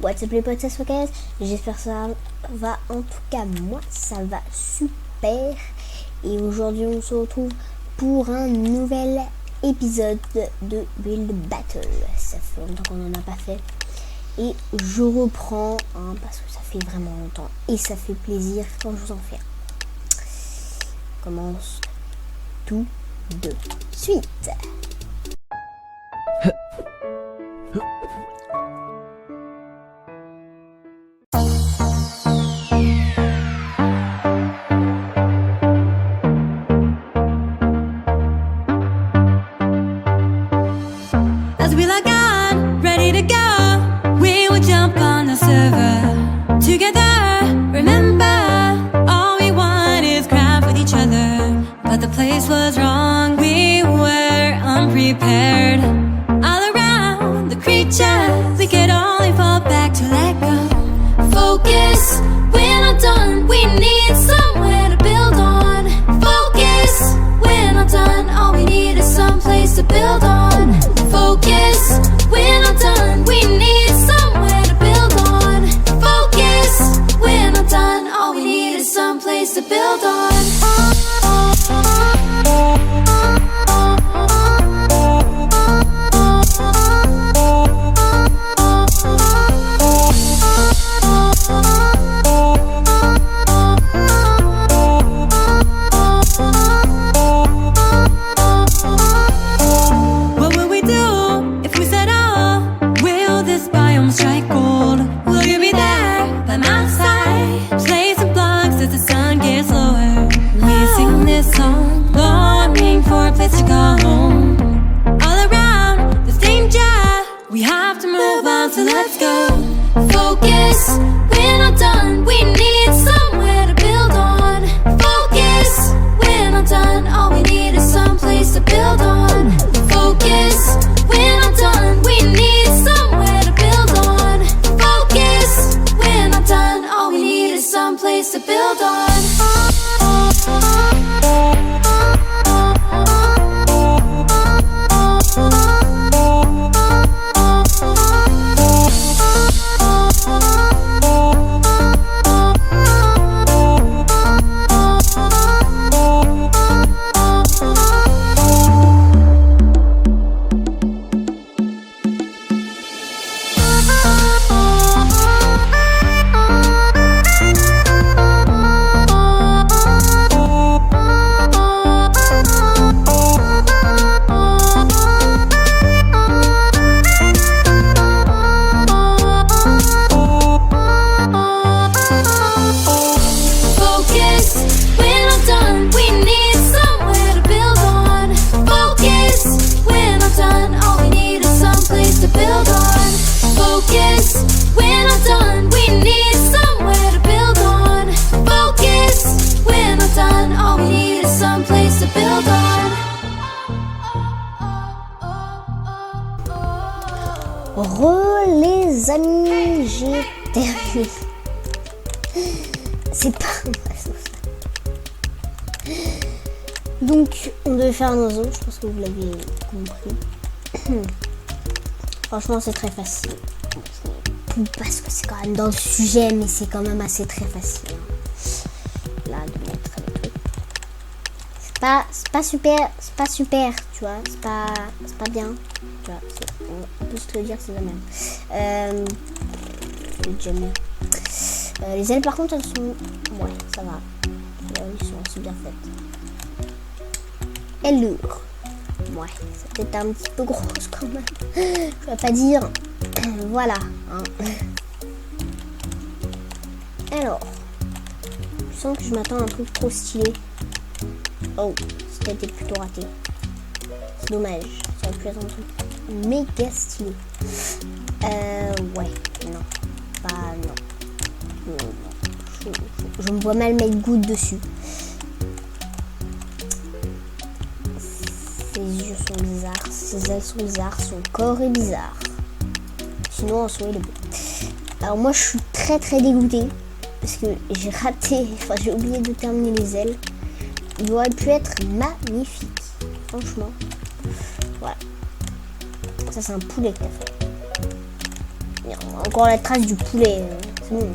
What's up les potes, c'est Swakaz. J'espère que ça va, en tout cas moi ça va super. Et aujourd'hui on se retrouve pour un nouvel épisode de Build Battle. Ça fait longtemps qu'on n'en a pas fait. Et je reprends parce que ça fait vraiment longtemps. Et ça fait plaisir quand je vous en fais. Commence tout de suite. As we log on, ready to go, we will jump on the server together. Remember, all we want is craft with each other. But the place was wrong, we were unprepared. All around the creatures, we could only fall back to let go. Focus, we're not done, we need somewhere to build on. Focus, we're not done, all we need is some place to build on. Focus, we're not done, we need somewhere to build on. Focus, we're not done, all we need is some place to build on. So let's go. Focus, we're not done, we need somewhere to build on. Focus, we're not done, all we need is some place to build on. Focus, we're not done, we need somewhere to build on. Focus, we're not done, all we need is some place to build on. Les amis, j'ai terminé. C'est pas vrai ça. Donc on devait faire un oiseau, je pense que vous l'avez compris. Franchement c'est très facile. Parce que c'est quand même dans le sujet, mais c'est quand même assez très facile. Là de mettre le truc. C'est pas super, tu vois, c'est pas bien, tu vois, on peut se le dire, c'est la même. C'est déjà mieux. Les ailes par contre elles sont, ouais, ça va, elles sont assez bien faites. Elles lourdes, ouais, c'est peut-être un petit peu grosse quand même, je vais pas dire, voilà, hein. Alors, je sens que je m'attends à un truc trop stylé. Oh, c'était plutôt raté. C'est dommage. Ça aurait pu être un truc méga stylé. Ouais, non. Bah, non. Je me vois mal mettre goutte dessus. Ses yeux sont bizarres. Ses ailes sont bizarres. Son corps est bizarre. Sinon, en soi, il est beau. Alors, moi, je suis très très dégoûtée. Parce que j'ai raté. Enfin, j'ai oublié de terminer les ailes. Il aurait pu être magnifique, franchement. Voilà. Ça, c'est un poulet que t'as fait. Encore la trace du poulet. C'est bon.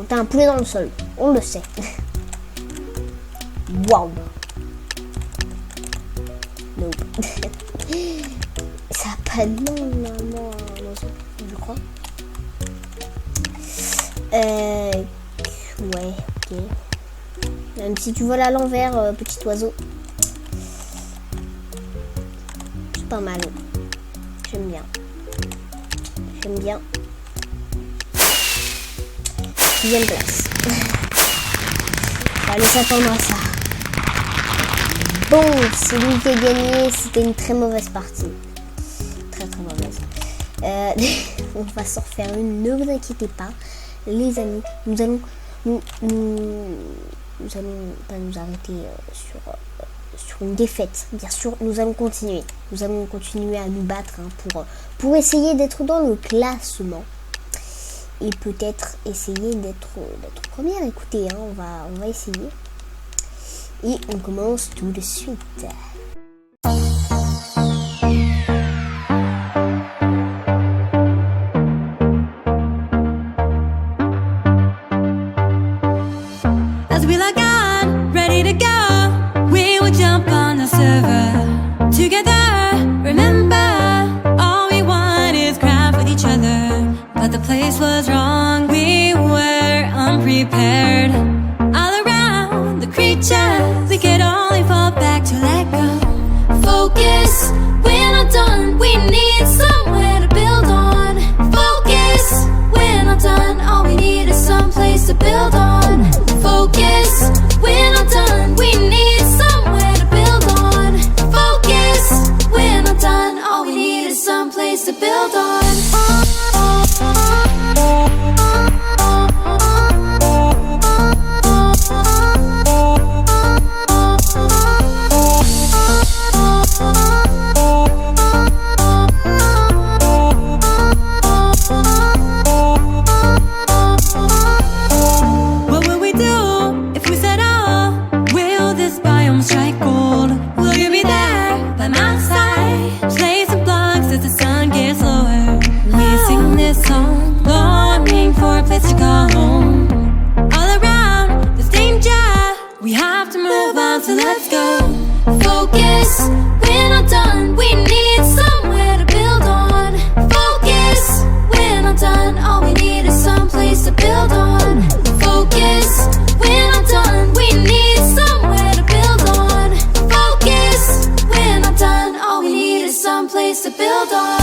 T'as un poulet dans le sol. On le sait. Waouh. Nope. Ça n'a pas de nom, normalement, je crois. Ouais, ok. Même si tu voles à l'envers, petit oiseau. C'est pas mal. J'aime bien. J'aime bien. 6e place. Allez s'attendre à ça. Bon, c'est lui qui a gagné. C'était une très mauvaise partie. Très mauvaise. On va s'en refaire une. Ne vous inquiétez pas, les amis. Nous allons pas nous arrêter sur une défaite. Bien sûr, nous allons continuer. Nous allons continuer à nous battre pour essayer d'être dans le classement. Et peut-être essayer d'être première. Écoutez, on va essayer. Et on commence tout de suite. As we log on, ready to go, we will jump on the server. Together, remember, all we want is craft with each other. But the place was wrong, we were unprepared. All around, the creatures, we could only fall back to let go. Focus, we're not done, we need somewhere to build on. Focus, we're not done, all we need is someplace to build on. Focus, we're not done, we need somewhere to build on. Focus, we're not done, all we need is someplace to build on. What will we do if we set off? Will this biome strike gold? Will you be there by my side? Play some blocks as the sun gets lower. We sing this song, longing for a place to go home. All around, there's danger. We have to move on, so let's go. Focus, we're not done. We need somewhere to build on. Focus, we're not done. All we need is someplace to build on. Focus, we're not done. We need somewhere to build on. Focus, we're not done. All we need is someplace to build on.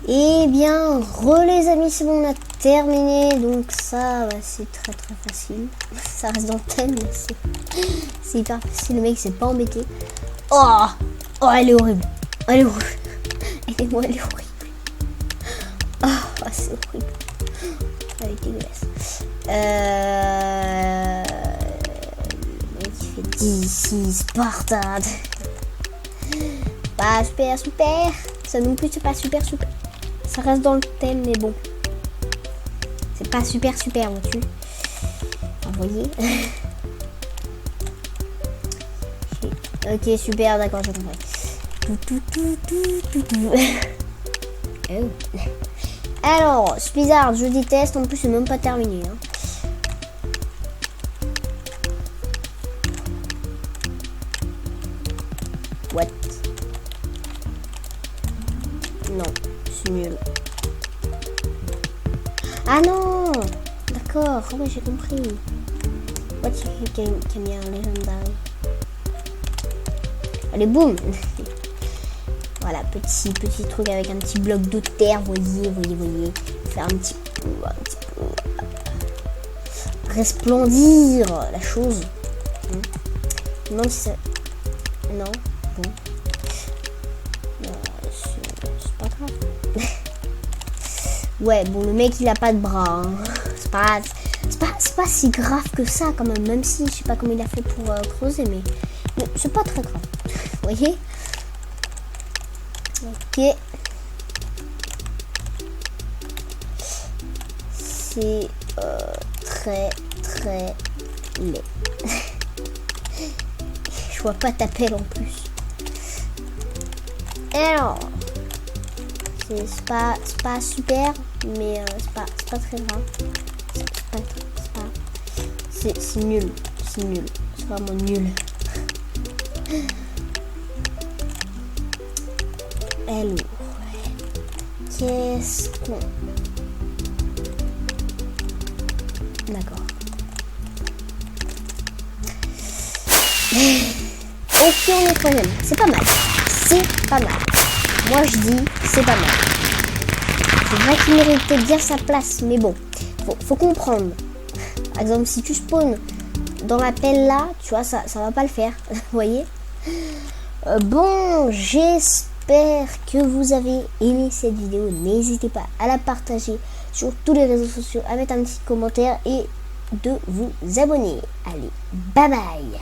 Et bien, les amis, c'est bon, on a terminé. Donc ça, c'est très facile. Ça reste dans le thème, mais c'est hyper facile. Le mec s'est pas embêté. Oh, elle est horrible. Elle est horrible. Aidez-moi, elle est horrible. Oh, c'est horrible. Elle est dégueulasse. Le mec il fait 10, Spartan. Pas super. Ça non plus, c'est pas super. Ça reste dans le thème, mais bon. C'est pas super, vois-tu. Vous voyez. Ok, super, d'accord, j'ai compris. Oh. Alors, Blizzard, je déteste. En plus, c'est même pas terminé. Hein. What? Non, c'est nul. Ah non! D'accord, ah ouais, j'ai compris. What you can be a legendary. Allez, boum! Voilà, petit truc avec un petit bloc de terre, voyez. Faire un petit peu resplendir la chose. Je me demande si ça... Non, bon. C'est pas grave. Ouais, bon, le mec il a pas de bras. Hein. C'est pas si grave que ça quand même si je sais pas comment il a fait pour creuser, mais c'est pas très grave. Vous voyez? Ok. C'est très laid. Je vois pas ta pelle en plus. Alors, c'est pas super, mais c'est pas très grave. C'est nul. C'est vraiment nul. Alors, qu'est-ce qu'on... D'accord. Ok, on est troisième. C'est pas mal. Moi, je dis, c'est pas mal. C'est vrai qu'il méritait bien sa place, mais bon. Faut comprendre. Par exemple, si tu spawns dans la pelle là, tu vois, ça va pas le faire. Vous voyez? Bon, j'espère que vous avez aimé cette vidéo. N'hésitez pas à la partager sur tous les réseaux sociaux, à mettre un petit commentaire et de vous abonner. Allez, bye bye!